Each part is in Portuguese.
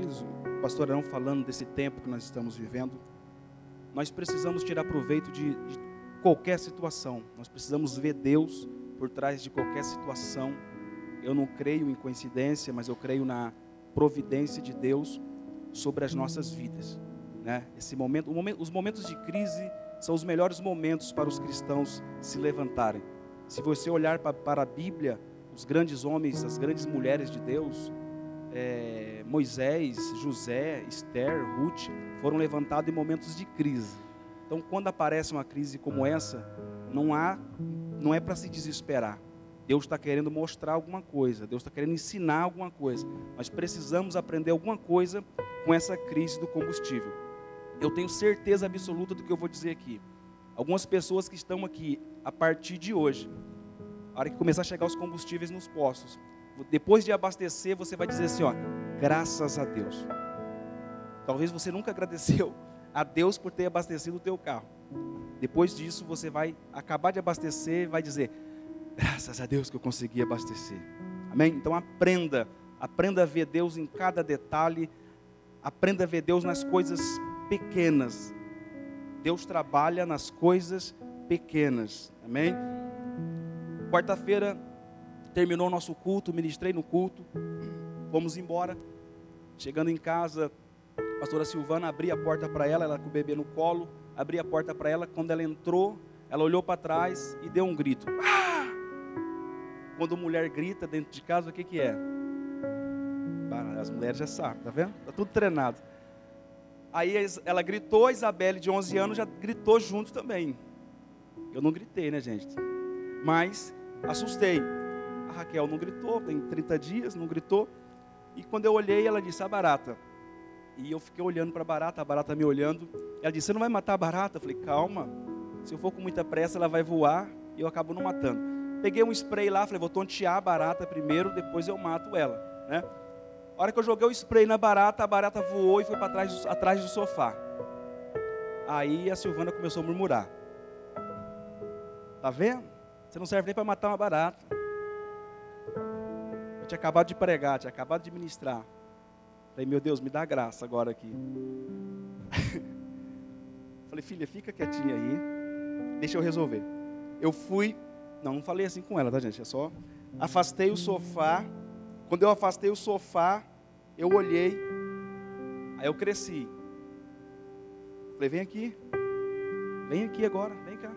queridos, o pastor Arão falando desse tempo que nós estamos vivendo, nós precisamos tirar proveito de qualquer situação. Nós precisamos ver Deus por trás de qualquer situação. Eu não creio em coincidência, mas eu creio na providência de Deus sobre as nossas vidas, né? Os momentos de crise são os melhores momentos para os cristãos se levantarem. Se você olhar para a Bíblia, os grandes homens, as grandes mulheres de Deus, Moisés, José, Esther, Ruth, foram levantados em momentos de crise. Então, quando aparece uma crise como essa, não é para se desesperar. Deus está querendo mostrar alguma coisa, Deus está querendo ensinar alguma coisa. Nós precisamos aprender alguma coisa com essa crise do combustível. Eu tenho certeza absoluta do que eu vou dizer aqui. Algumas pessoas que estão aqui, a partir de hoje, a hora que começar a chegar os combustíveis nos postos, depois de abastecer, você vai dizer assim, ó, graças a Deus. Talvez você nunca agradeceu a Deus por ter abastecido o teu carro. Depois disso, você vai acabar de abastecer e vai dizer, graças a Deus que eu consegui abastecer. Amém? Então aprenda a ver Deus em cada detalhe, aprenda a ver Deus nas coisas pequenas. Deus trabalha nas coisas pequenas. Amém? Quarta-feira terminou o nosso culto, ministrei no culto, fomos embora. Chegando em casa, a pastora Silvana, abri a porta para ela com o bebê no colo, abri a porta para ela. Quando ela entrou, ela olhou para trás e deu um grito. Ah! Quando mulher grita dentro de casa, o que é? As mulheres já sabem, tá vendo? Está tudo treinado. Aí ela gritou, a Isabelle de 11 anos já gritou junto também. Eu não gritei, né, gente? Mas assustei. A Raquel não gritou, tem 30 dias, não gritou. E quando eu olhei, ela disse, a barata. E eu fiquei olhando para a barata me olhando. Ela disse, você não vai matar a barata? Eu falei, calma. Se eu for com muita pressa, ela vai voar e eu acabo não matando. Peguei um spray lá, falei, vou tontear a barata primeiro, depois eu mato ela, né? A hora que eu joguei o spray na barata, a barata voou e foi para atrás do sofá. Aí a Silvana começou a murmurar. Tá vendo? Você não serve nem para matar uma barata. Eu tinha acabado de pregar, tinha acabado de ministrar. Falei, meu Deus, me dá graça agora aqui. Falei, filha, fica quietinha aí, deixa eu resolver. Eu fui, não falei assim com ela, tá, gente? É só afastei o sofá. Quando eu afastei o sofá, eu olhei, aí eu cresci. Falei, vem aqui agora, vem cá.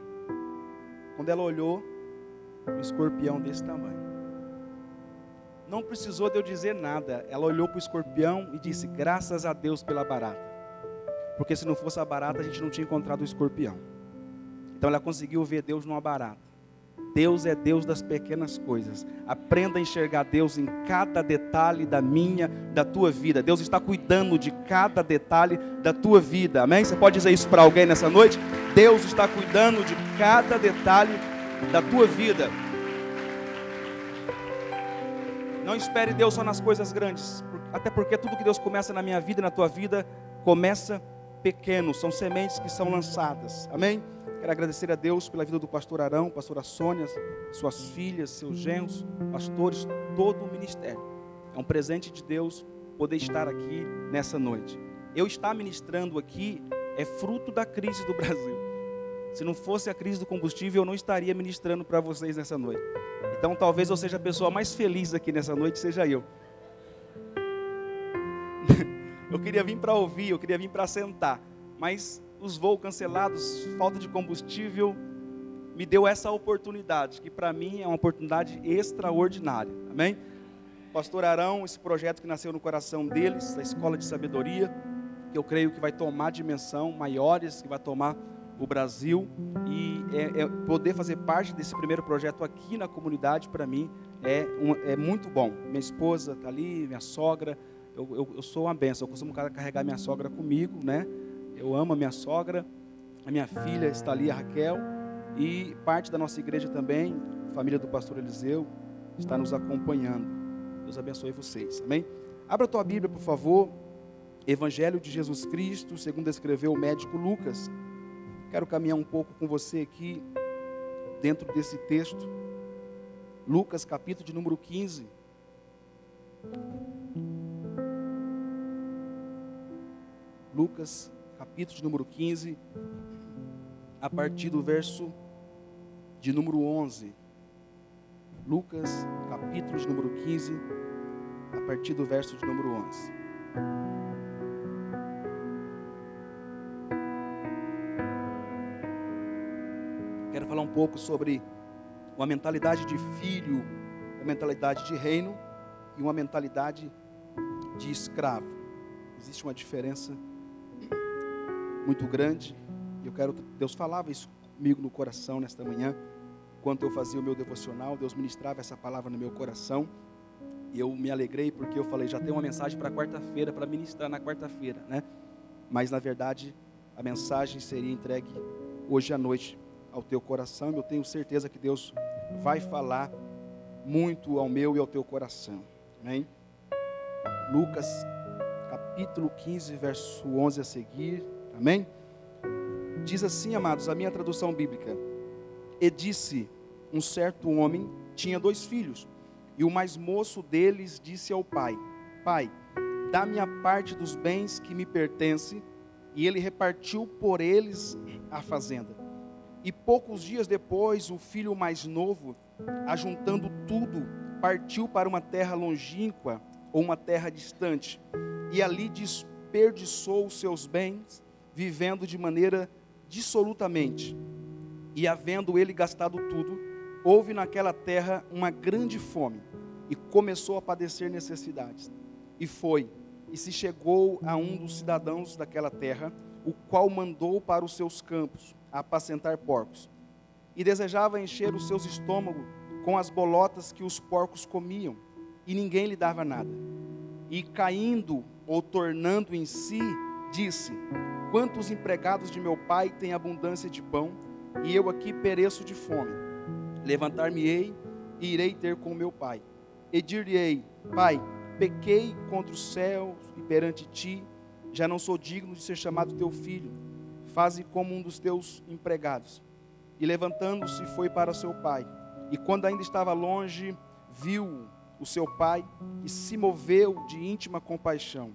Quando ela olhou, um escorpião desse tamanho. Não precisou de eu dizer nada. Ela olhou para o escorpião e disse, graças a Deus pela barata. Porque se não fosse a barata, a gente não tinha encontrado o escorpião. Então ela conseguiu ver Deus numa barata. Deus é Deus das pequenas coisas. Aprenda a enxergar Deus em cada detalhe da tua vida. Deus está cuidando de cada detalhe da tua vida. Amém? Você pode dizer isso para alguém nessa noite? Deus está cuidando de cada detalhe da tua vida. Não espere Deus só nas coisas grandes. Até porque tudo que Deus começa na minha vida e na tua vida começa pequeno. São sementes que são lançadas. Amém? Quero agradecer a Deus pela vida do pastor Arão, pastora Sônia, suas filhas, seus genros, pastores, todo o ministério. É um presente de Deus poder estar aqui nessa noite. Eu estar ministrando aqui é fruto da crise do Brasil. Se não fosse a crise do combustível, eu não estaria ministrando para vocês nessa noite. Então talvez eu seja a pessoa mais feliz aqui nessa noite, seja eu. Eu queria vir para ouvir, eu queria vir para sentar, mas os voos cancelados, falta de combustível, me deu essa oportunidade, que para mim é uma oportunidade extraordinária, amém? Pastor Arão, esse projeto que nasceu no coração deles, da Escola de Sabedoria, que eu creio que vai tomar dimensão maiores, que vai tomar o Brasil, e poder fazer parte desse primeiro projeto aqui na comunidade, para mim, é muito bom. Minha esposa está ali, minha sogra, eu sou uma benção, eu costumo carregar minha sogra comigo, né? Eu amo a minha sogra, a minha filha está ali, a Raquel, e parte da nossa igreja também, a família do pastor Eliseu, está nos acompanhando. Deus abençoe vocês, amém? Abra a tua Bíblia, por favor, Evangelho de Jesus Cristo, segundo escreveu o médico Lucas. Quero caminhar um pouco com você aqui, dentro desse texto, Lucas, capítulo de número 15. Lucas, capítulo de número 15, a partir do verso de número 11. Lucas, capítulo de número 15, a partir do verso de número 11. Quero falar um pouco sobre uma mentalidade de filho, uma mentalidade de reino e uma mentalidade de escravo. Existe uma diferença muito grande. Deus falava isso comigo no coração nesta manhã, enquanto eu fazia o meu devocional. Deus ministrava essa palavra no meu coração, e eu me alegrei, porque eu falei, já tem uma mensagem para quarta-feira, para ministrar na quarta-feira, né? Mas na verdade, a mensagem seria entregue hoje à noite ao teu coração, e eu tenho certeza que Deus vai falar muito ao meu e ao teu coração, amém? Lucas, capítulo 15, verso 11 a seguir, amém? Diz assim, amados, a minha tradução bíblica: e disse, um certo homem tinha 2 filhos, e o mais moço deles disse ao pai: pai, dá-me a parte dos bens que me pertence. E ele repartiu por eles a fazenda. E poucos dias depois, o filho mais novo, ajuntando tudo, partiu para uma terra longínqua, ou uma terra distante, e ali desperdiçou os seus bens, vivendo de maneira dissolutamente. E havendo ele gastado tudo, houve naquela terra uma grande fome, e começou a padecer necessidades. E se chegou a um dos cidadãos daquela terra, o qual mandou para os seus campos a apacentar porcos, e desejava encher os seus estômagos com as bolotas que os porcos comiam, e ninguém lhe dava nada. E caindo ou tornando em si, disse: quantos empregados de meu pai têm abundância de pão, e eu aqui pereço de fome? Levantar-me-ei e irei ter com meu pai, e dir-lhe-ei: pai, pequei contra os céus e perante ti, já não sou digno de ser chamado teu filho, faze como um dos teus empregados. E levantando-se foi para seu pai, e quando ainda estava longe, viu o seu pai, e se moveu de íntima compaixão,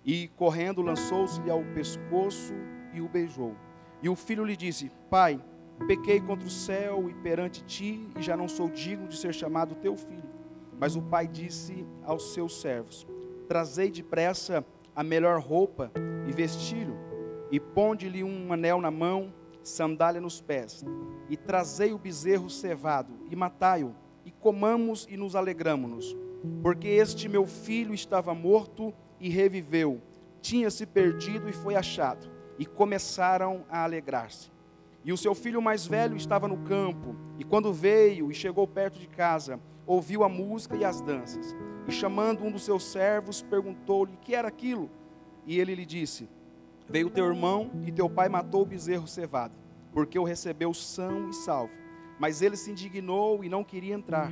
e correndo lançou-se-lhe ao pescoço e o beijou. E o filho lhe disse: pai, pequei contra o céu e perante ti, e já não sou digno de ser chamado teu filho. Mas o pai disse aos seus servos: trazei depressa a melhor roupa e vesti-lo, e ponde-lhe um anel na mão, sandália nos pés, e trazei o bezerro cevado, e matai-o, e comamos e nos alegramo-nos, porque este meu filho estava morto e reviveu, tinha-se perdido e foi achado. E começaram a alegrar-se. E o seu filho mais velho estava no campo, e quando veio e chegou perto de casa, ouviu a música e as danças, e chamando um dos seus servos, perguntou-lhe que era aquilo. E ele lhe disse: veio teu irmão, e teu pai matou o bezerro cevado, porque o recebeu são e salvo. Mas ele se indignou e não queria entrar.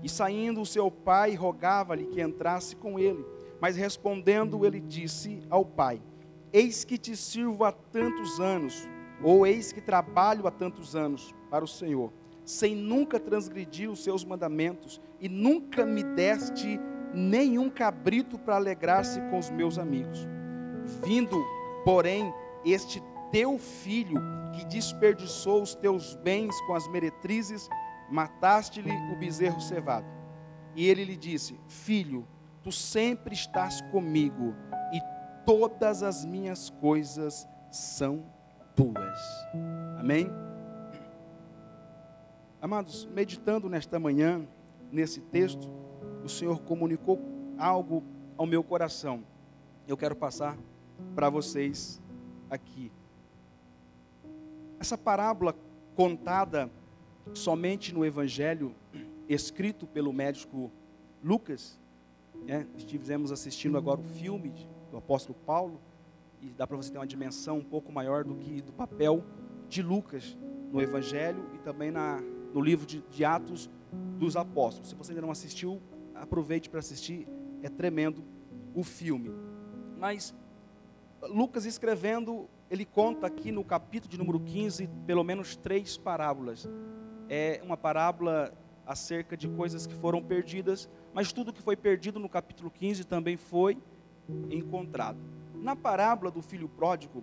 E saindo o seu pai, rogava-lhe que entrasse com ele. Mas respondendo, ele disse ao pai: eis que te sirvo há tantos anos, ou eis que trabalho há tantos anos para o Senhor, sem nunca transgredir os seus mandamentos, e nunca me deste nenhum cabrito para alegrar-se com os meus amigos. Vindo, porém, este teu filho, que desperdiçou os teus bens com as meretrizes, mataste-lhe o bezerro cevado. E ele lhe disse: filho, tu sempre estás comigo, e todas as minhas coisas são tuas. Amém? Amados, meditando nesta manhã, nesse texto, o Senhor comunicou algo ao meu coração. Eu quero passar para vocês aqui. Essa parábola contada somente no Evangelho, escrito pelo médico Lucas, estivemos assistindo agora o filme do apóstolo Paulo, e dá para você ter uma dimensão um pouco maior do que do papel de Lucas no Evangelho e também no livro de Atos dos Apóstolos. Se você ainda não assistiu, aproveite para assistir, é tremendo o filme. Mas Lucas escrevendo, ele conta aqui no capítulo de número 15, pelo menos 3 parábolas. É uma parábola acerca de coisas que foram perdidas, mas tudo que foi perdido no capítulo 15 também foi encontrado. Na parábola do filho pródigo,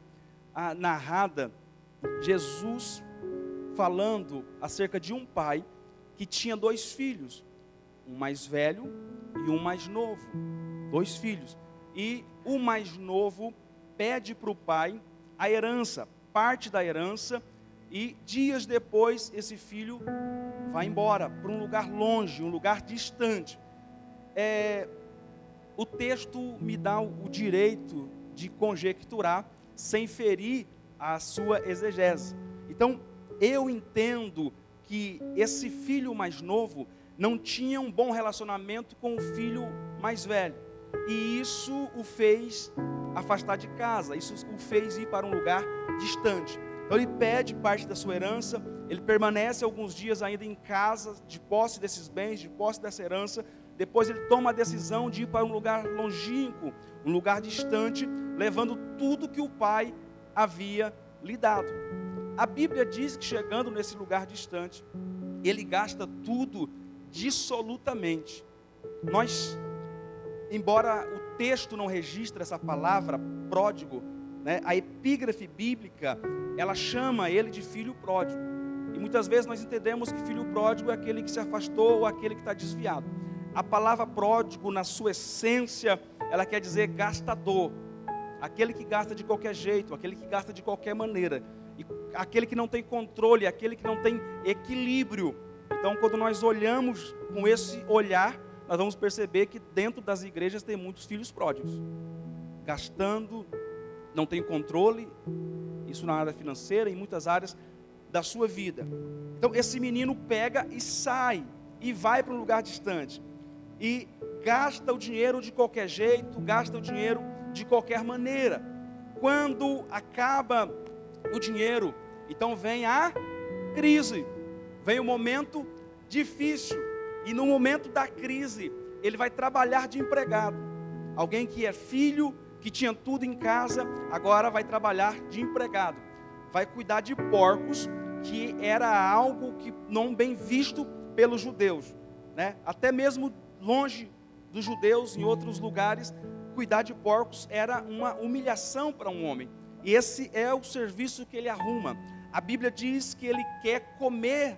narrada, Jesus falando acerca de um pai que tinha 2 filhos, um mais velho e um mais novo, 2 filhos. E o mais novo pede para o pai a herança, parte da herança, e dias depois esse filho vai embora para um lugar longe, um lugar distante. O texto me dá o direito de conjecturar sem ferir a sua exegese. Então, eu entendo que esse filho mais novo não tinha um bom relacionamento com o filho mais velho. E isso o fez afastar de casa, isso o fez ir para um lugar distante. Então ele pede parte da sua herança, ele permanece alguns dias ainda em casa, de posse desses bens, de posse dessa herança. Depois ele toma a decisão de ir para um lugar longínquo, um lugar distante, levando tudo que o pai havia lhe dado. A Bíblia diz que chegando nesse lugar distante, ele gasta tudo dissolutamente. Embora o texto não registre essa palavra pródigo, né, a epígrafe bíblica, ela chama ele de filho pródigo. E muitas vezes nós entendemos que filho pródigo é aquele que se afastou ou aquele que está desviado. A palavra pródigo, na sua essência, ela quer dizer gastador. Aquele que gasta de qualquer jeito, aquele que gasta de qualquer maneira. E aquele que não tem controle, aquele que não tem equilíbrio. Então, quando nós olhamos com esse olhar, nós vamos perceber que dentro das igrejas tem muitos filhos pródigos. Gastando, não tem controle, isso na área financeira, em muitas áreas da sua vida. Então, esse menino pega e sai, e vai para um lugar distante. E gasta o dinheiro de qualquer jeito, gasta o dinheiro de qualquer maneira. Quando acaba o dinheiro, então vem a crise, vem o momento difícil. E no momento da crise, ele vai trabalhar de empregado. Alguém que é filho, que tinha tudo em casa, agora vai trabalhar de empregado. Vai cuidar de porcos, que era algo que não bem visto pelos judeus, né? Até mesmo longe dos judeus, em outros lugares, cuidar de porcos era uma humilhação para um homem. E esse é o serviço que ele arruma. A Bíblia diz que ele quer comer,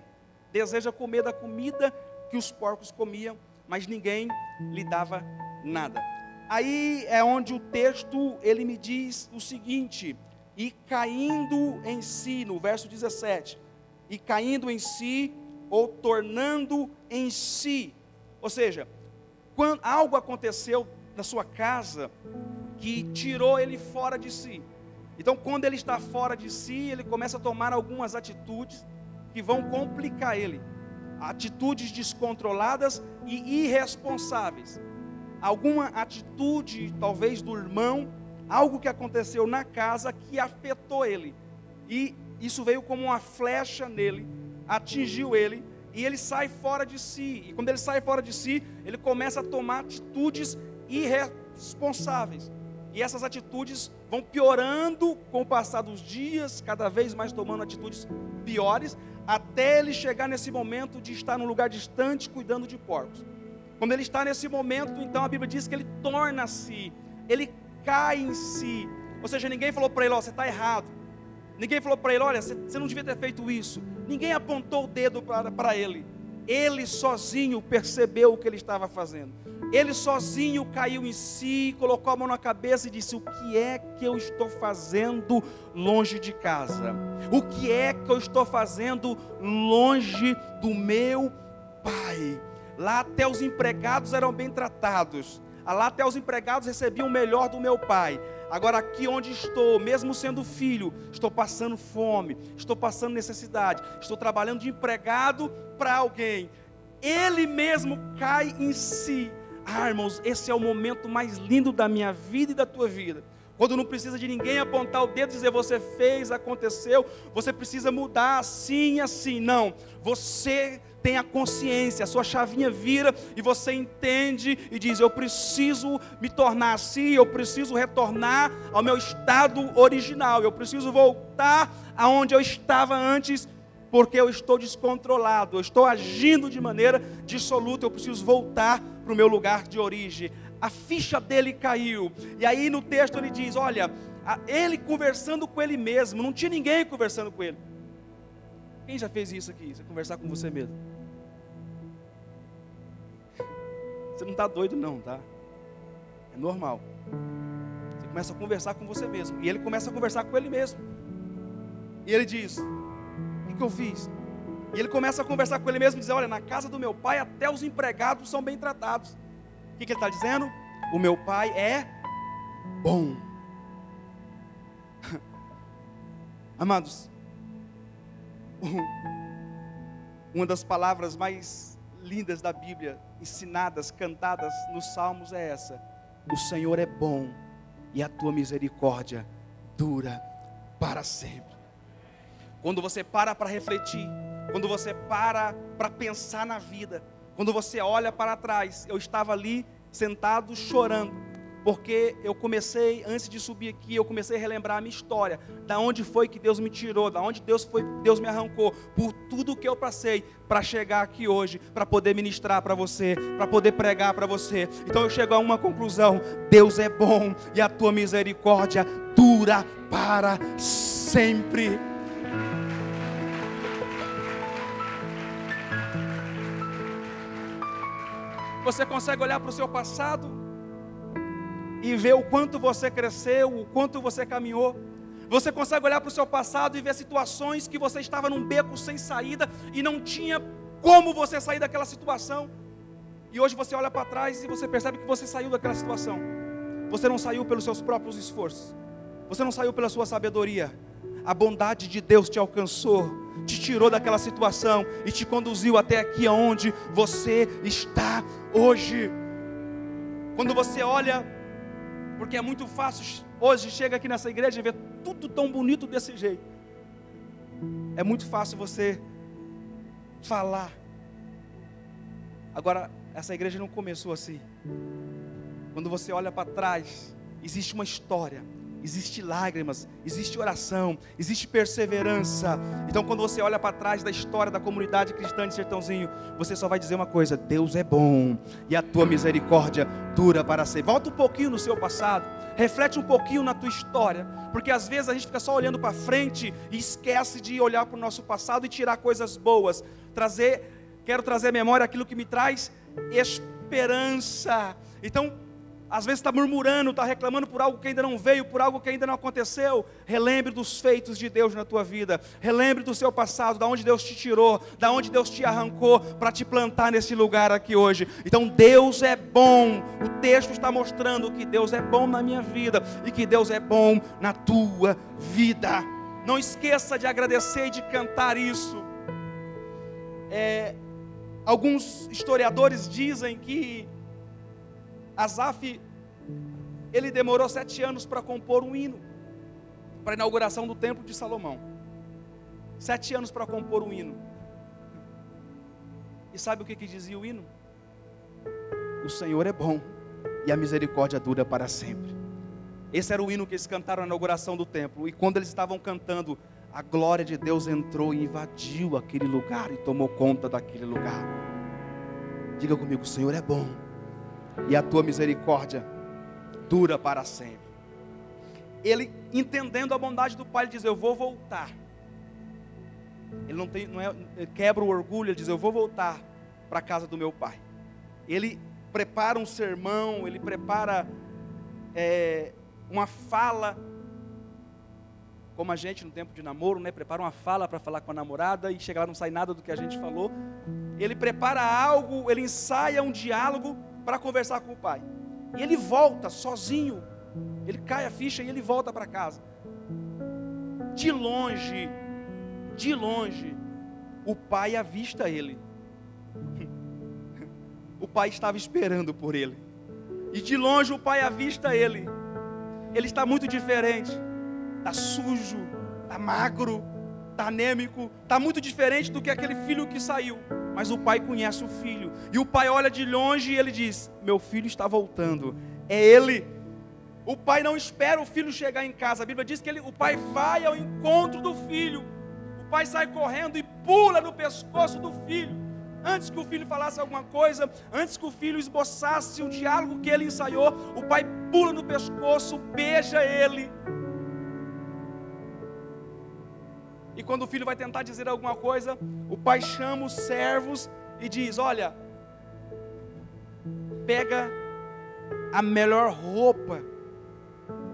deseja comer da comida que os porcos comiam, mas ninguém lhe dava nada. Aí é onde o texto, ele me diz o seguinte: e caindo em si, no verso 17, e caindo em si, ou tornando em si, ou seja, quando algo aconteceu na sua casa, que tirou ele fora de si. Então, quando ele está fora de si, ele começa a tomar algumas atitudes que vão complicar ele. Atitudes descontroladas e irresponsáveis. Alguma atitude, talvez do irmão, algo que aconteceu na casa que afetou ele. E isso veio como uma flecha nele, atingiu ele, e ele sai fora de si. E quando ele sai fora de si, ele começa a tomar atitudes irresponsáveis. E essas atitudes vão piorando com o passar dos dias, cada vez mais tomando atitudes piores, até ele chegar nesse momento de estar num lugar distante, cuidando de porcos. Quando ele está nesse momento, então a Bíblia diz que ele torna-se, ele cai em si. Ou seja, ninguém falou para ele: ó, você está errado. Ninguém falou para ele: olha, você não devia ter feito isso. Ninguém apontou o dedo para ele. Ele sozinho percebeu o que ele estava fazendo. Ele sozinho caiu em si, colocou a mão na cabeça e disse: o que é que eu estou fazendo longe de casa? O que é que eu estou fazendo longe do meu pai? Lá até os empregados eram bem tratados. Lá até os empregados recebiam o melhor do meu pai. Agora aqui onde estou, mesmo sendo filho, estou passando fome, estou passando necessidade, estou trabalhando de empregado para alguém. Ele mesmo cai em si. Irmãos, esse é o momento mais lindo da minha vida e da tua vida. Quando não precisa de ninguém apontar o dedo e dizer: você fez, aconteceu, você precisa mudar assim e assim. Não, você tem a consciência, a sua chavinha vira e você entende e diz: eu preciso me tornar assim, eu preciso retornar ao meu estado original, eu preciso voltar aonde eu estava antes, porque eu estou descontrolado, eu estou agindo de maneira dissoluta, eu preciso voltar para o meu lugar de origem. a ficha dele caiu. E aí no texto ele diz, olha, ele conversando com ele mesmo, não tinha ninguém conversando com ele. Quem já fez isso aqui? Você conversar com você mesmo? Você não está doido não, tá? É normal. Você começa a conversar com você mesmo. E ele começa a conversar com ele mesmo. E ele diz, o que eu fiz? E ele começa a conversar com ele mesmo e diz, olha, na casa do meu pai até os empregados são bem tratados. O que ele está dizendo? O meu pai é bom. Amados, uma das palavras mais lindas da Bíblia, ensinadas, cantadas nos Salmos é essa: o Senhor é bom e a tua misericórdia dura para sempre. Quando você para refletir, quando você para pensar na vida, quando você olha para trás, eu estava ali sentado chorando, porque eu comecei, antes de subir aqui, eu comecei a relembrar a minha história, da onde foi que Deus me tirou, da onde Deus me arrancou, por tudo que eu passei, para chegar aqui hoje, para poder ministrar para você, para poder pregar para você. Então eu chego a uma conclusão: Deus é bom e a tua misericórdia dura para sempre. Você consegue olhar para o seu passado e ver o quanto você cresceu, o quanto você caminhou. Você consegue olhar para o seu passado e ver situações que você estava num beco sem saída e não tinha como você sair daquela situação. E hoje você olha para trás e você percebe que você saiu daquela situação. Você não saiu pelos seus próprios esforços. Você não saiu pela sua sabedoria. A bondade de Deus te alcançou, te tirou daquela situação e te conduziu até aqui onde você está hoje. Quando você olha, porque é muito fácil hoje, chega aqui nessa igreja e vê tudo tão bonito desse jeito. É muito fácil você falar. Agora, essa igreja não começou assim. Quando você olha para trás, existe uma história. Existe lágrimas, existe oração, existe perseverança. Então quando você olha para trás da história da comunidade cristã de Sertãozinho, você só vai dizer uma coisa: Deus é bom e a tua misericórdia dura para sempre. Volta um pouquinho no seu passado, reflete um pouquinho na tua história, porque às vezes a gente fica só olhando para frente e esquece de olhar para o nosso passado e tirar coisas boas. Quero trazer à memória aquilo que me traz esperança. Então, às vezes está murmurando, está reclamando por algo que ainda não veio, por algo que ainda não aconteceu. Relembre dos feitos de Deus na tua vida. Relembre do seu passado, da onde Deus te tirou, da onde Deus te arrancou para te plantar nesse lugar aqui hoje. Então Deus é bom. O texto está mostrando que Deus é bom na minha vida e que Deus é bom na tua vida. Não esqueça de agradecer e de cantar isso. Alguns historiadores dizem que Asaf, ele demorou 7 anos para compor um hino, para a inauguração do templo de Salomão. 7 anos para compor um hino. E sabe o que dizia o hino? O Senhor é bom e a misericórdia dura para sempre. Esse era o hino que eles cantaram na inauguração do templo. E quando eles estavam cantando, a glória de Deus entrou e invadiu aquele lugar e tomou conta daquele lugar. Diga comigo: o Senhor é bom e a tua misericórdia dura para sempre. Ele, entendendo a bondade do pai, ele diz: eu vou voltar. Ele ele quebra o orgulho, ele diz: eu vou voltar para a casa do meu pai. Ele prepara um sermão, ele prepara uma fala, como a gente no tempo de namoro, né? Prepara uma fala para falar com a namorada e chega lá não sai nada do que a gente falou. Ele prepara algo, ele ensaia um diálogo para conversar com o pai. E ele volta sozinho. Ele cai a ficha e ele volta para casa. De longe, o pai avista ele. O pai estava esperando por ele. E de longe o pai avista ele. Ele está muito diferente. Está sujo, está magro, está anêmico. Está muito diferente do que aquele filho que saiu. Mas o pai conhece o filho. E o pai olha de longe e ele diz: meu filho está voltando. É ele. O pai não espera o filho chegar em casa. A Bíblia diz que o pai vai ao encontro do filho. O pai sai correndo e pula no pescoço do filho. Antes que o filho falasse alguma coisa, antes que o filho esboçasse um diálogo que ele ensaiou, o pai pula no pescoço, beija ele. E quando o filho vai tentar dizer alguma coisa, o pai chama os servos e diz: olha, pega a melhor roupa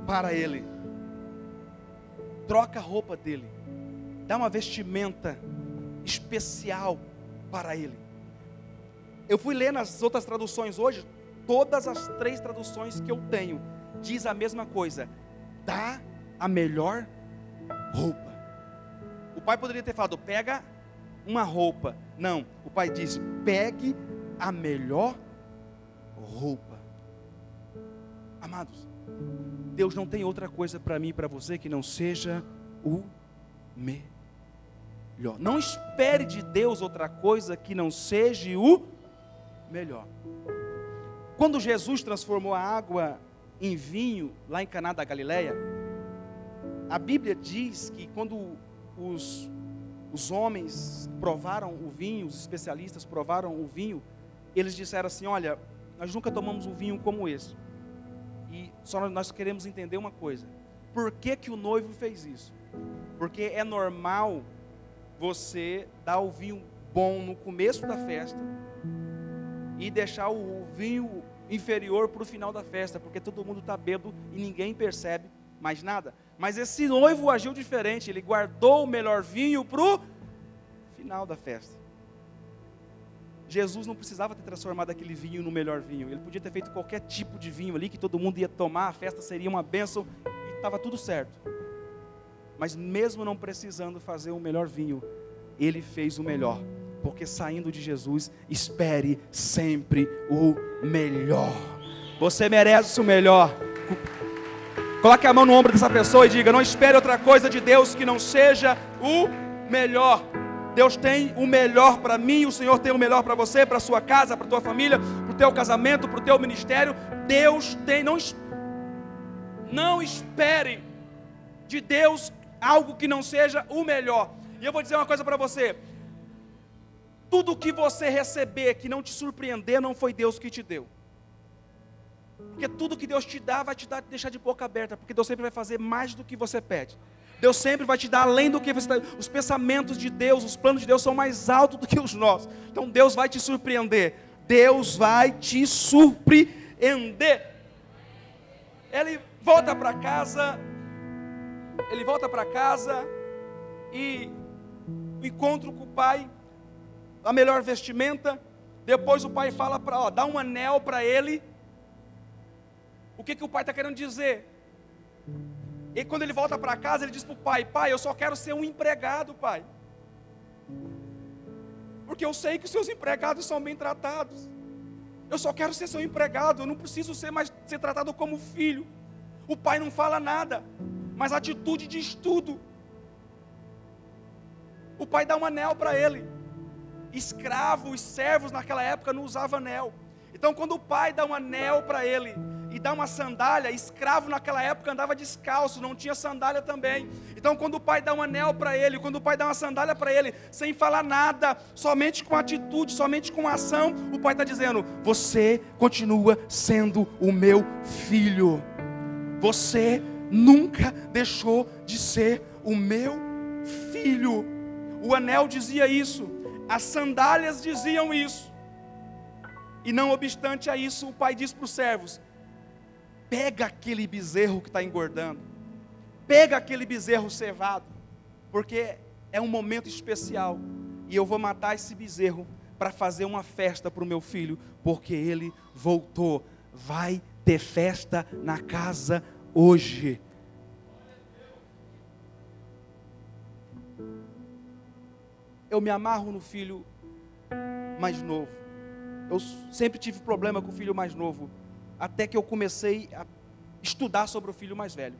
para ele, troca a roupa dele, dá uma vestimenta especial para ele. Eu fui ler nas outras traduções hoje, todas as 3 traduções que eu tenho, diz a mesma coisa: dá a melhor roupa. O pai poderia ter falado, pega uma roupa. Não, o pai diz, pegue a melhor roupa. Amados, Deus não tem outra coisa para mim e para você que não seja o melhor. Não espere de Deus outra coisa que não seja o melhor. Quando Jesus transformou a água em vinho, lá em Caná da Galileia, a Bíblia diz que quando os homens provaram o vinho, os especialistas provaram o vinho, eles disseram assim, olha, nós nunca tomamos um vinho como esse, e só nós queremos entender uma coisa, por que que o noivo fez isso? Porque é normal você dar o vinho bom no começo da festa, e deixar o vinho inferior para o final da festa, porque todo mundo está bêbado e ninguém percebe mais nada. Mas esse noivo agiu diferente, ele guardou o melhor vinho para o final da festa. Jesus não precisava ter transformado aquele vinho no melhor vinho, ele podia ter feito qualquer tipo de vinho ali, que todo mundo ia tomar, a festa seria uma bênção, e estava tudo certo. Mas mesmo não precisando fazer o melhor vinho, ele fez o melhor, porque saindo de Jesus, espere sempre o melhor. Você merece o melhor. Coloque a mão no ombro dessa pessoa e diga, não espere outra coisa de Deus que não seja o melhor. Deus tem o melhor para mim, o Senhor tem o melhor para você, para a sua casa, para a tua família, para o teu casamento, para o teu ministério. Deus tem, não espere de Deus algo que não seja o melhor. E eu vou dizer uma coisa para você, tudo que você receber que não te surpreender, não foi Deus que te deu. Porque tudo que Deus te dá, vai te deixar de boca aberta, porque Deus sempre vai fazer mais do que você pede. Deus sempre vai te dar além do que você está. Os pensamentos de Deus, os planos de Deus são mais altos do que os nossos. Então Deus vai te surpreender. Deus vai te surpreender. Ele volta para casa. E o encontro com o pai, a melhor vestimenta. Depois o pai fala para, dá um anel para ele. O que o pai está querendo dizer? E quando ele volta para casa, ele diz para o pai, pai, eu só quero ser um empregado, pai. Porque eu sei que os seus empregados são bem tratados. Eu só quero ser seu empregado, eu não preciso ser tratado como filho. O pai não fala nada, mas a atitude diz tudo. O pai dá um anel para ele. Escravos, servos naquela época não usavam anel. Então quando o pai dá um anel para ele e dá uma sandália, escravo naquela época andava descalço, não tinha sandália também. Então quando o pai dá um anel para ele, quando o pai dá uma sandália para ele, sem falar nada, somente com atitude, somente com ação, o pai está dizendo, você continua sendo o meu filho. Você nunca deixou de ser o meu filho. O anel dizia isso, as sandálias diziam isso. E não obstante a isso, o pai diz para os servos, pega aquele bezerro que está engordando, pega aquele bezerro cevado, porque é um momento especial, e eu vou matar esse bezerro, para fazer uma festa para o meu filho, porque ele voltou, vai ter festa na casa hoje. Eu me amarro no filho mais novo, eu sempre tive problema com o filho mais novo, até que eu comecei a estudar sobre o filho mais velho.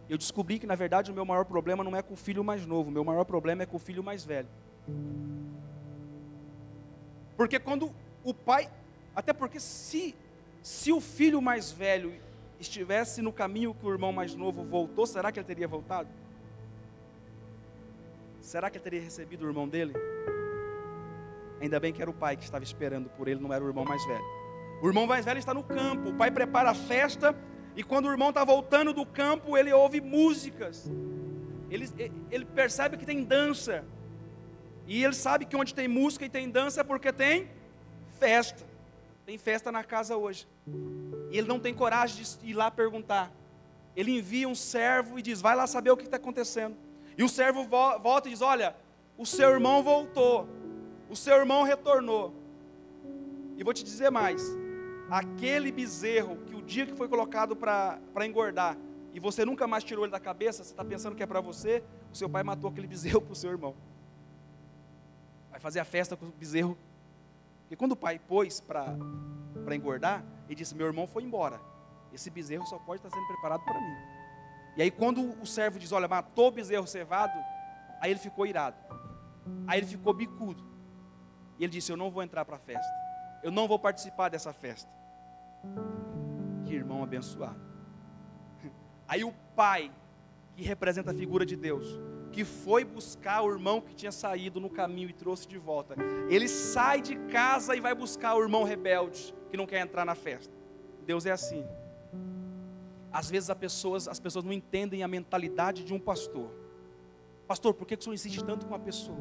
Eu descobri que na verdade o meu maior problema não é com o filho mais novo, o meu maior problema é com o filho mais velho. Porque quando o pai, até porque se o filho mais velho estivesse no caminho que o irmão mais novo voltou, será que ele teria voltado? Será que ele teria recebido o irmão dele? Ainda bem que era o pai que estava esperando por ele, não era o irmão mais velho. O irmão mais velho está no campo, o pai prepara a festa, e quando o irmão está voltando do campo, ele ouve músicas. Ele percebe que tem dança. E ele sabe que onde tem música e tem dança é porque tem festa. Tem festa na casa hoje. E ele não tem coragem de ir lá perguntar. Ele envia um servo e diz, vai lá saber o que está acontecendo. E o servo volta e diz, olha, o seu irmão voltou. O seu irmão retornou. E vou te dizer mais. Aquele bezerro, que o dia que foi colocado para engordar, e você nunca mais tirou ele da cabeça, você está pensando que é para você, o seu pai matou aquele bezerro para o seu irmão. Vai fazer a festa com o bezerro. Porque quando o pai pôs para engordar, ele disse, meu irmão foi embora. Esse bezerro só pode estar sendo preparado para mim. E aí quando o servo diz, olha, matou o bezerro cevado, aí ele ficou irado. Aí ele ficou bicudo. E ele disse, eu não vou entrar para a festa. Eu não vou participar dessa festa. Que irmão abençoado. Aí o pai, que representa a figura de Deus, que foi buscar o irmão que tinha saído no caminho e trouxe de volta, ele sai de casa e vai buscar o irmão rebelde, que não quer entrar na festa. Deus é assim. Às vezes as pessoas não entendem a mentalidade de um pastor. Pastor, por que o senhor insiste tanto com uma pessoa?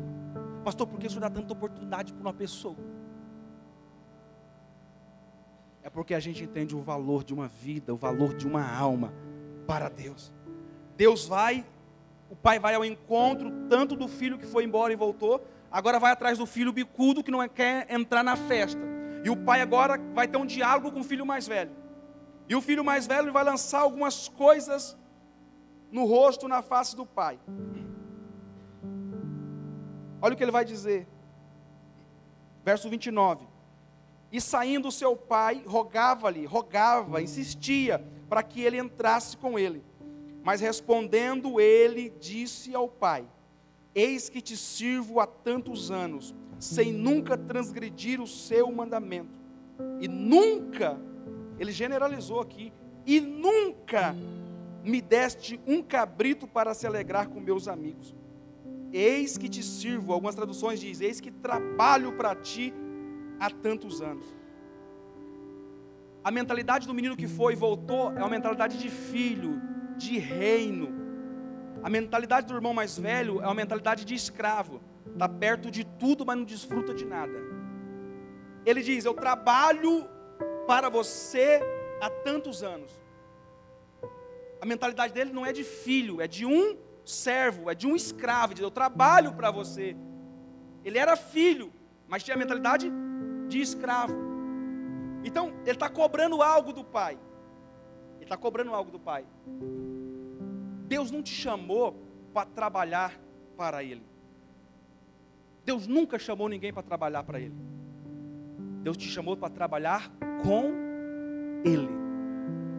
Pastor, por que o senhor dá tanta oportunidade para uma pessoa? É porque a gente entende o valor de uma vida, o valor de uma alma para Deus. O pai vai ao encontro tanto do filho que foi embora e voltou, agora vai atrás do filho bicudo que não quer entrar na festa. E o pai agora vai ter um diálogo com o filho mais velho. E o filho mais velho vai lançar algumas coisas no rosto, na face do pai. Olha o que ele vai dizer. Verso 29. E saindo seu pai, rogava, insistia, para que ele entrasse com ele. Mas respondendo ele, disse ao pai, eis que te sirvo há tantos anos, sem nunca transgredir o seu mandamento. E nunca, ele generalizou aqui, e nunca me deste um cabrito para se alegrar com meus amigos. Eis que te sirvo, algumas traduções dizem, eis que trabalho para ti há tantos anos. A mentalidade do menino que foi e voltou é uma mentalidade de filho, de reino. A mentalidade do irmão mais velho é uma mentalidade de escravo. Está perto de tudo, mas não desfruta de nada. Ele diz, eu trabalho para você há tantos anos. A mentalidade dele não é de filho, é de um servo, é de um escravo. Ele diz, eu trabalho para você. Ele era filho, mas tinha a mentalidade de escravo. Então, ele está cobrando algo do pai. Ele está cobrando algo do pai. Deus não te chamou para trabalhar para Ele. Deus nunca chamou ninguém para trabalhar para Ele. Deus te chamou para trabalhar com Ele.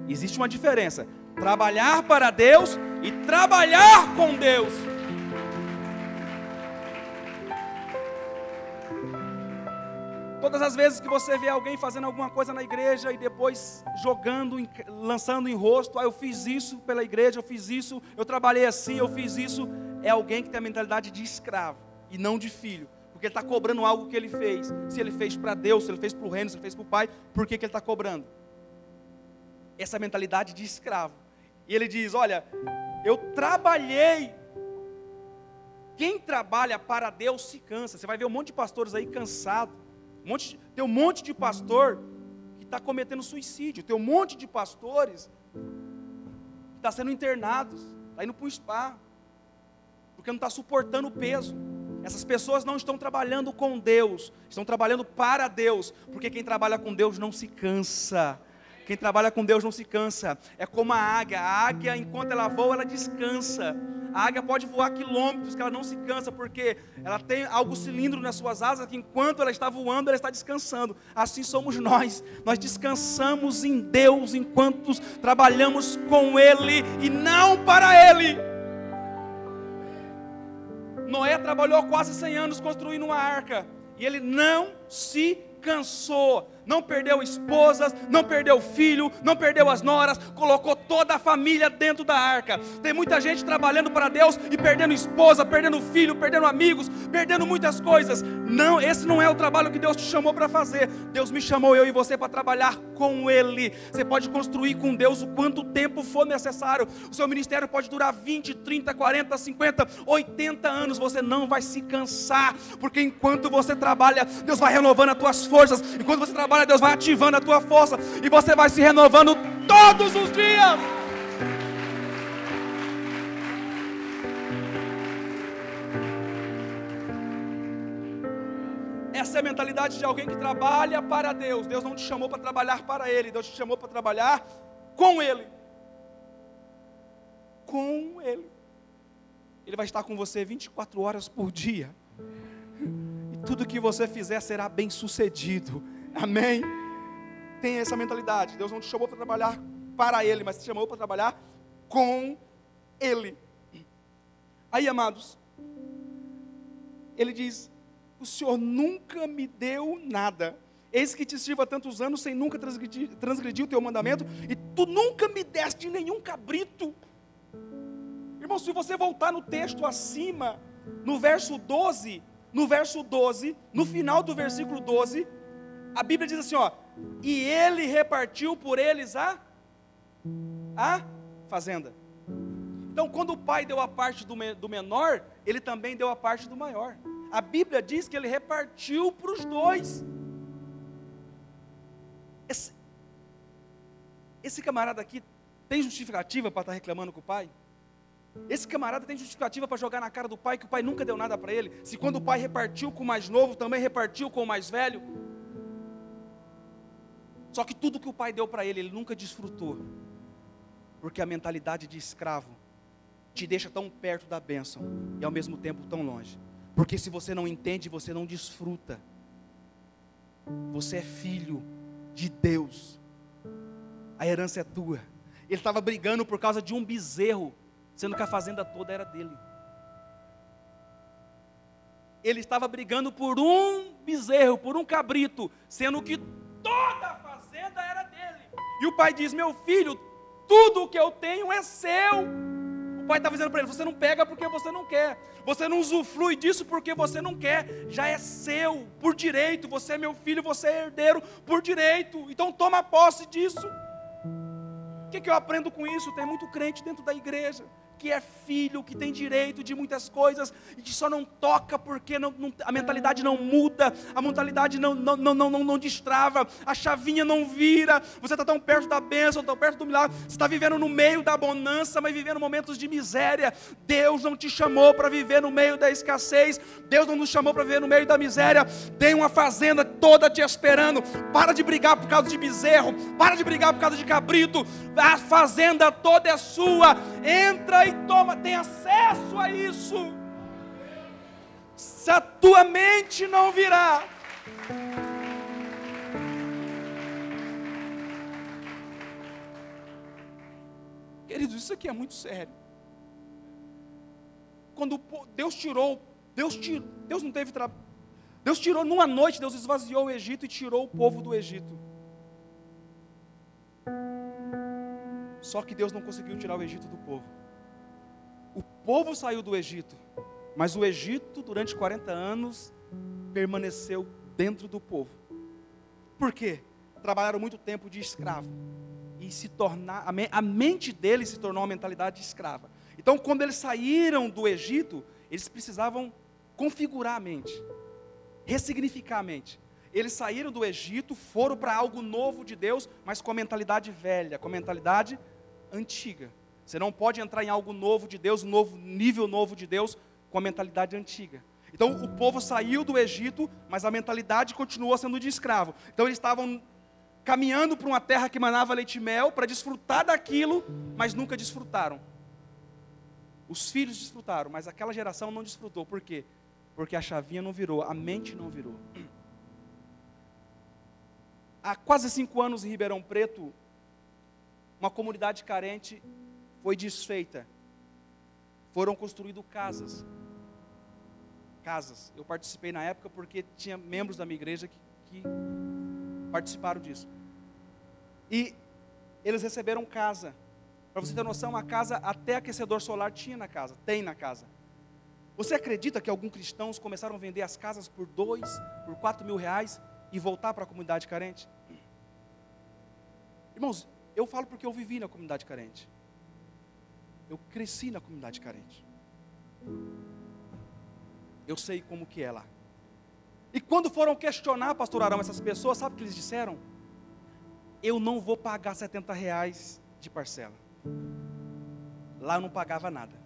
Existe uma diferença. Trabalhar para Deus e trabalhar com Deus. Todas as vezes que você vê alguém fazendo alguma coisa na igreja e depois jogando, lançando em rosto, eu fiz isso pela igreja, eu fiz isso, eu trabalhei assim, eu fiz isso, é alguém que tem a mentalidade de escravo e não de filho, porque ele está cobrando algo que ele fez. Se ele fez para Deus, se ele fez para o reino, se ele fez para o pai, por que ele está cobrando? Essa mentalidade de escravo. E ele diz, olha, eu trabalhei. Quem trabalha para Deus se cansa. Você vai ver um monte de pastores aí cansados. Tem um monte de pastor que está cometendo suicídio. Tem um monte de pastores que está sendo internados, está indo para o spa, porque não está suportando o peso. Essas pessoas não estão trabalhando com Deus, estão trabalhando para Deus, porque quem trabalha com Deus não se cansa. Quem trabalha com Deus não se cansa. É como a águia enquanto ela voa, ela descansa. A águia pode voar quilômetros, que ela não se cansa, porque ela tem algo cilíndrico nas suas asas, que enquanto ela está voando, ela está descansando. Assim somos nós descansamos em Deus, enquanto trabalhamos com Ele, e não para Ele. Noé trabalhou quase 100 anos construindo uma arca, e ele não se cansou. não perdeu esposas, não perdeu filho, não perdeu as noras, colocou toda a família dentro da arca. Tem muita gente trabalhando para Deus e perdendo esposa, perdendo filho, perdendo amigos, perdendo muitas coisas. Não, esse não é o trabalho que Deus te chamou para fazer. Deus me chamou, eu e você, para trabalhar com Ele. Você pode construir com Deus o quanto tempo for necessário. O seu ministério pode durar 20, 30, 40, 50, 80 anos. Você não vai se cansar, porque enquanto você trabalha, Deus vai renovando as tuas forças. Enquanto você trabalha, Deus vai ativando a tua força, e você vai se renovando todos os dias. Essa é a mentalidade de alguém que trabalha para Deus. Deus não te chamou para trabalhar para Ele, Deus te chamou para trabalhar com Ele. Com Ele. Ele vai estar com você 24 horas por dia. E tudo que você fizer será bem sucedido. Amém? Tem essa mentalidade. Deus não te chamou para trabalhar para Ele, mas te chamou para trabalhar com Ele. Aí, amados, Ele diz: o Senhor nunca me deu nada. Eis que te sirvo há tantos anos sem nunca transgredir o teu mandamento, e tu nunca me deste nenhum cabrito. Irmão, se você voltar no texto acima, no verso 12, no final do versículo 12, a Bíblia diz assim, ó: e ele repartiu por eles a fazenda. Então, quando o pai deu a parte do menor, ele também deu a parte do maior. A Bíblia diz que ele repartiu para os dois. Esse camarada aqui tem justificativa para estar reclamando com o pai? Esse camarada tem justificativa para jogar na cara do pai que o pai nunca deu nada para ele? Se quando o pai repartiu com o mais novo, também repartiu com o mais velho? Só que tudo que o pai deu para ele, ele nunca desfrutou. Porque a mentalidade de escravo te deixa tão perto da bênção e ao mesmo tempo tão longe. Porque se você não entende, você não desfruta. Você é filho de Deus. A herança é tua. Ele estava brigando por causa de um bezerro, sendo que a fazenda toda era dele. Ele estava brigando por um bezerro, por um cabrito, sendo que toda a fazenda era dele. E o pai diz: meu filho, tudo o que eu tenho é seu. O pai estava dizendo para ele: você não pega porque você não quer, você não usufrui disso porque você não quer, já é seu, por direito, você é meu filho, você é herdeiro por direito, então toma posse disso. O que eu aprendo com isso? Tem muito crente dentro da igreja que é filho, que tem direito de muitas coisas, e que só não toca porque a mentalidade não muda, a mentalidade não destrava, a chavinha não vira. Você está tão perto da bênção, tão perto do milagre, você está vivendo no meio da bonança, mas vivendo momentos de miséria. Deus não te chamou para viver no meio da escassez, Deus não nos chamou para viver no meio da miséria. Tem uma fazenda toda te esperando. Para de brigar por causa de bezerro, para de brigar por causa de cabrito, a fazenda toda é sua. Entra e toma, tem acesso a isso. Se a tua mente não virar, queridos, isso aqui é muito sério. Quando Deus tirou, Deus não teve trabalho. Deus tirou numa noite, Deus esvaziou o Egito e tirou o povo do Egito. Só que Deus não conseguiu tirar o Egito do povo. O povo saiu do Egito, mas o Egito durante 40 anos permaneceu dentro do povo. Por quê? Trabalharam muito tempo de escravo, e a mente deles se tornou uma mentalidade escrava. Então, quando eles saíram do Egito, eles precisavam configurar a mente, ressignificar a mente. Eles saíram do Egito, foram para algo novo de Deus, mas com a mentalidade velha, com a mentalidade antiga. Você não pode entrar em algo novo de Deus, um novo nível novo de Deus, com a mentalidade antiga. Então o povo saiu do Egito, mas a mentalidade continuou sendo de escravo. Então eles estavam caminhando para uma terra que manava leite e mel, para desfrutar daquilo, mas nunca desfrutaram. Os filhos desfrutaram, mas aquela geração não desfrutou. Por quê? Porque a chavinha não virou, a mente não virou. Há quase 5 anos em Ribeirão Preto, uma comunidade carente foi desfeita. Foram construídas casas. Eu participei na época porque tinha membros da minha igreja que participaram disso. E eles receberam casa. Para você ter noção, a casa, até aquecedor solar tinha na casa, tem na casa. Você acredita que alguns cristãos começaram a vender as casas por 2, por 4 mil reais e voltar para a comunidade carente? Irmãos, eu falo porque eu vivi na comunidade carente. Eu cresci na comunidade carente. Eu sei como que é lá. E quando foram questionar, pastor Arão, essas pessoas, sabe o que eles disseram? Eu não vou pagar 70 reais de parcela. Lá eu não pagava nada.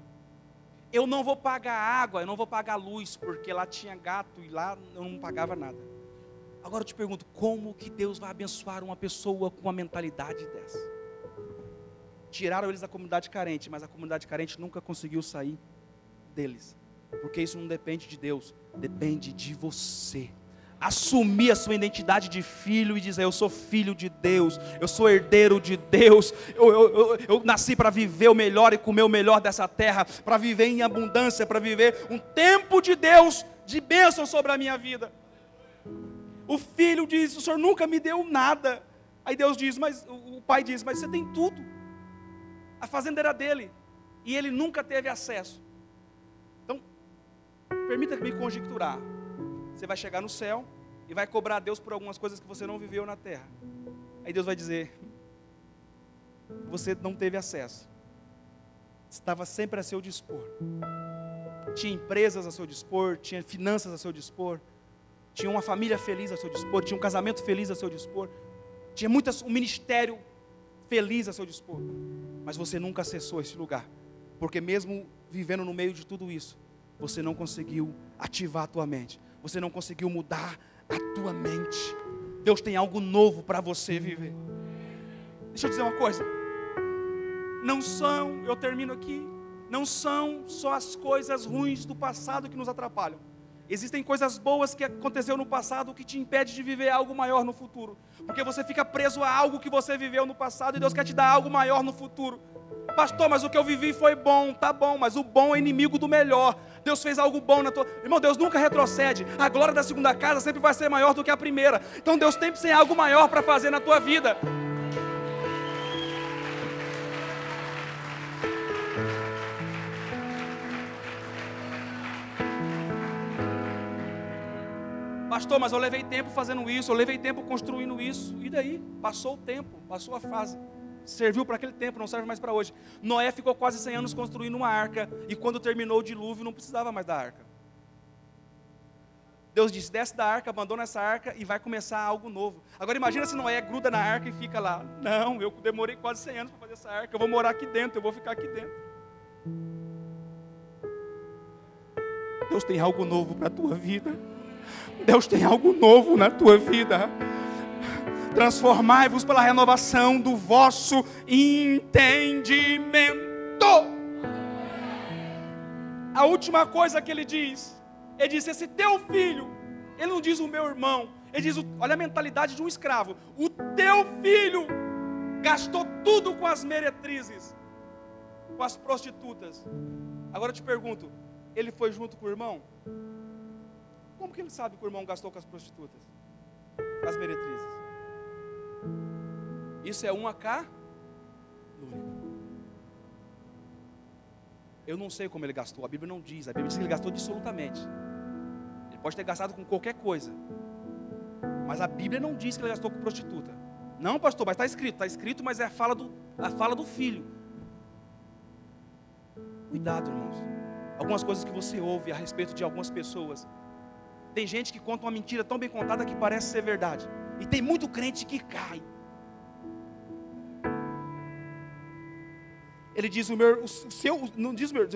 Eu não vou pagar água, eu não vou pagar luz, porque lá tinha gato e lá eu não pagava nada. Agora eu te pergunto, como que Deus vai abençoar uma pessoa com uma mentalidade dessa? Tiraram eles da comunidade carente, mas a comunidade carente nunca conseguiu sair deles. Porque isso não depende de Deus, depende de você. Assumir a sua identidade de filho e dizer, eu sou filho de Deus, eu sou herdeiro de Deus, eu nasci para viver o melhor e comer o melhor dessa terra, para viver em abundância, para viver um tempo de Deus, de bênção sobre a minha vida. O filho diz, o Senhor nunca me deu nada. Aí Deus diz, mas o pai diz, mas você tem tudo. A fazenda era dele e ele nunca teve acesso. Então, permita-me conjecturar. Você vai chegar no céu e vai cobrar a Deus por algumas coisas que você não viveu na terra. Aí Deus vai dizer, você não teve acesso. Estava sempre a seu dispor. Tinha empresas a seu dispor, tinha finanças a seu dispor, tinha uma família feliz a seu dispor, tinha um casamento feliz a seu dispor, tinha um ministério feliz a seu dispor. Mas você nunca acessou esse lugar, porque mesmo vivendo no meio de tudo isso, você não conseguiu ativar a tua mente. Você não conseguiu mudar a tua mente. Deus tem algo novo para você viver. Deixa eu dizer uma coisa. Eu termino aqui, não são só as coisas ruins do passado que nos atrapalham. Existem coisas boas que aconteceu no passado que te impede de viver algo maior no futuro. Porque você fica preso a algo que você viveu no passado e Deus quer te dar algo maior no futuro. Pastor, mas o que eu vivi foi bom, tá bom, mas o bom é inimigo do melhor. Deus fez algo bom na tua... Irmão, Deus nunca retrocede. A glória da segunda casa sempre vai ser maior do que a primeira. Então Deus sempre tem algo maior para fazer na tua vida. Pastor, mas eu levei tempo fazendo isso, eu levei tempo construindo isso. E daí? Passou o tempo, passou a fase. Serviu para aquele tempo, não serve mais para hoje. Noé ficou quase 100 anos construindo uma arca, e quando terminou o dilúvio, não precisava mais da arca. Deus disse, desce da arca, abandona essa arca, e vai começar algo novo. Agora imagina se Noé gruda na arca e fica lá. Não, eu demorei quase 100 anos para fazer essa arca, eu vou morar aqui dentro, eu vou ficar aqui dentro. Deus tem algo novo para a tua vida. Deus tem algo novo na tua vida. Transformai-vos pela renovação do vosso entendimento. A última coisa que ele diz, esse teu filho, ele não diz o meu irmão, ele diz, olha a mentalidade de um escravo, o teu filho gastou tudo com as meretrizes, com as prostitutas. Agora eu te pergunto, ele foi junto com o irmão? Como que ele sabe que o irmão gastou com as prostitutas? Com as meretrizes? Isso é uma calúnia. Eu não sei como ele gastou, a Bíblia não diz. A Bíblia diz que ele gastou absolutamente. Ele pode ter gastado com qualquer coisa, mas a Bíblia não diz que ele gastou com prostituta. Não, pastor, mas está escrito, mas é a fala do filho. Cuidado, irmãos. Algumas coisas que você ouve a respeito de algumas pessoas. Tem gente que conta uma mentira tão bem contada que parece ser verdade. E tem muito crente que cai. Ele diz, o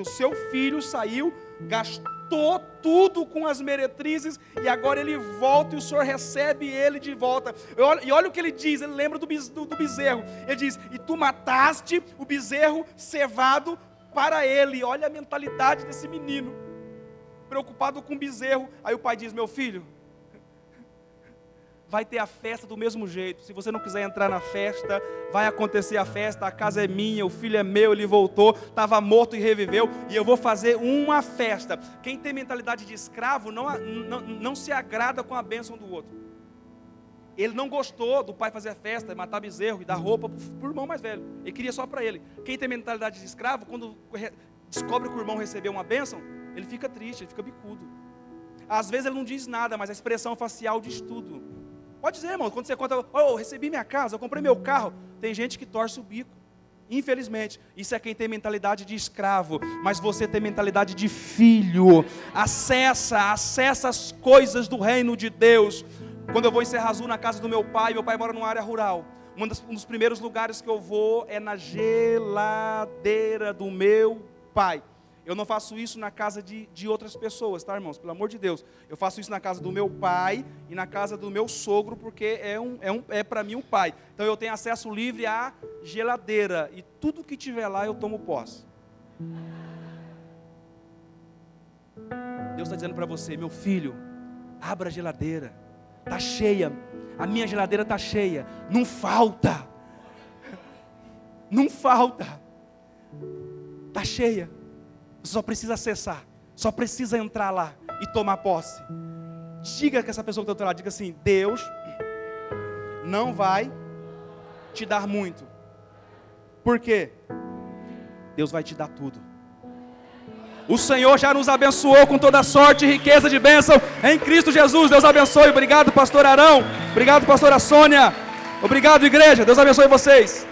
seu filho saiu, gastou tudo com as meretrizes, e agora ele volta e o Senhor recebe ele de volta. E olha o que ele diz, ele lembra do bezerro. Ele diz, e tu mataste o bezerro cevado para ele. Olha a mentalidade desse menino, preocupado com o bezerro. Aí o pai diz, meu filho, vai ter a festa do mesmo jeito. Se você não quiser entrar na festa, vai acontecer a festa, a casa é minha, o filho é meu, ele voltou, estava morto e reviveu, e eu vou fazer uma festa. Quem tem mentalidade de escravo não se agrada com a bênção do outro. Ele não gostou do pai fazer a festa, matar bezerro e dar roupa para o irmão mais velho. Ele queria só para ele. Quem tem mentalidade de escravo, quando descobre que o irmão recebeu uma bênção, ele fica triste, ele fica bicudo. Às vezes ele não diz nada, mas a expressão facial diz tudo. Pode dizer, irmão, quando você conta, eu recebi minha casa, eu comprei meu carro. Tem gente que torce o bico. Infelizmente, isso é quem tem mentalidade de escravo, mas você tem mentalidade de filho. Acessa as coisas do reino de Deus. Quando eu vou em Serra Azul, na casa do meu pai mora numa área rural. Um dos primeiros lugares que eu vou é na geladeira do meu pai. Eu não faço isso na casa de outras pessoas, tá, irmãos? Pelo amor de Deus. Eu faço isso na casa do meu pai e na casa do meu sogro, porque é para mim um pai. Então eu tenho acesso livre à geladeira. E tudo que tiver lá eu tomo posse. Deus está dizendo para você, meu filho, abra a geladeira. Está cheia. A minha geladeira está cheia. Não falta. Não falta. Está cheia. Você só precisa acessar, só precisa entrar lá e tomar posse. Diga que essa pessoa que está do outro lado, diga assim: Deus não vai te dar muito. Por quê? Deus vai te dar tudo. O Senhor já nos abençoou com toda sorte e riqueza de bênção em Cristo Jesus. Deus abençoe. Obrigado, pastor Arão. Obrigado, pastora Sônia. Obrigado, igreja. Deus abençoe vocês.